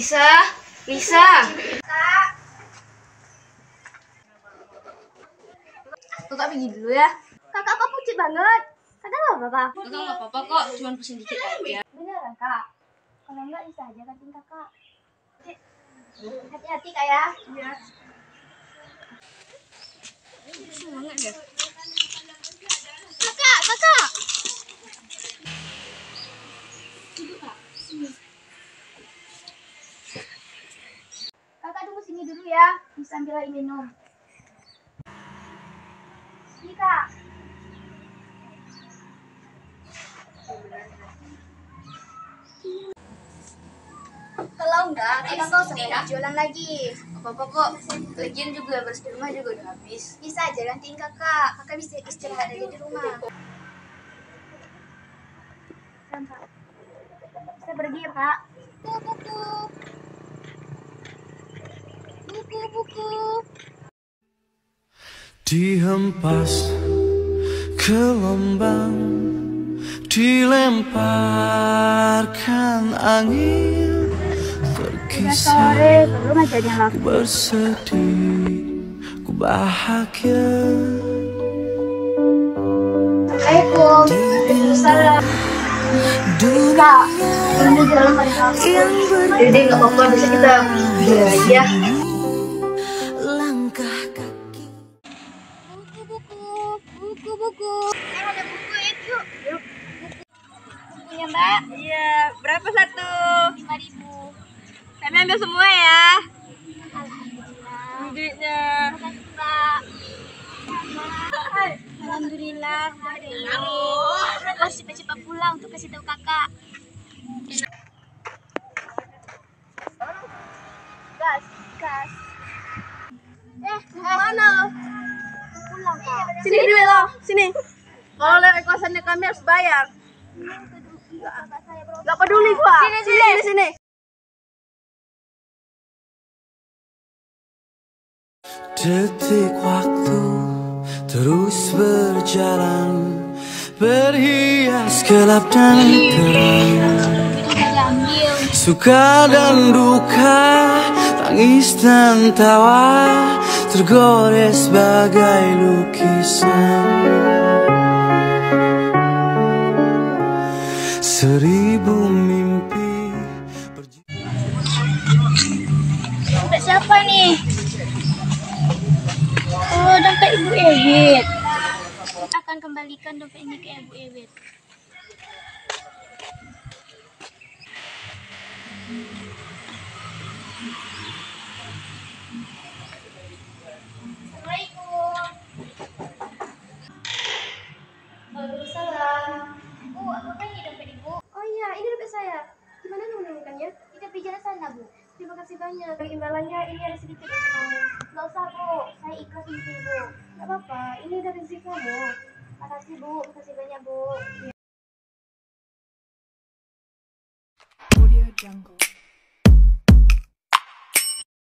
Lisa, Lisa. Kakak pergi dulu ya. Kakak kok pucet banget. Kakak nggak apa-apa. Kakak nggak apa-apa kok, cuma pusing dikit aja. Beneran kak? Kalau nggak bisa aja gantiin kakak. Hati-hati kak ya. Iya. Semangat ya. Kakak. Kakak tunggu sini dulu ya. Bisa ambil air minum. Ini kak. Kalau enggak, kakak nggak usah banyak jualan lagi. Apa-apa kok, lagian juga beres di rumah juga udah habis. Bisa aja gantiin kakak. Kakak bisa istirahat aja di rumah. Bisa pergi ya kak. Buku. Dihempas ke gelombang, dilemparkan angin, terkisah belum aja dia ku bersedih, ku bahagia. Assalamualaikum. Waalaikumsalam. Kak, ini di dalam ada kamu. Jadi nggak apa-apa, bisa kita beli aja. Langkah kaki. Buku. Ada buku itu. Yuk. Bukunya Mbak. Iya, berapa satu? 5.000. Kami ambil semua ya. Alhamdulillah. Duitnya. Makasih Mbak. Alhamdulillah. Harus cepat-cepat pulang untuk kasih tahu kakak. Gas. Mana? Pulang kak. Sini duit lo, sini. Kalau lewat kosannya kami harus bayar. Gak peduli gua. Sini. Detik waktu terus berjalan, berhias gelap dan terang, suka dan duka, tangis dan tawa, tergores bagai lukisan. 1000 mimpi. Dompet siapa nih? Oh, dompet Ibu Ewit. Akan kembalikan dompet ini ke Ibu Ewit. Assalamualaikum. Waalaikumsalam. Bu, apakah ini dompet Ibu? Oh iya, ini dompet saya. Gimana menemukannya? Di tepi jalan sana, Bu. Terima kasih banyak. Imbalannya ini ada sedikit untuk kamu. Nggak usah, Bu. Saya ikhlas ini, Bu. Nggak apa-apa. Ini dari rezeki kamu. Makasih, Bu. Makasih banyak, Bu. Audio Jungle.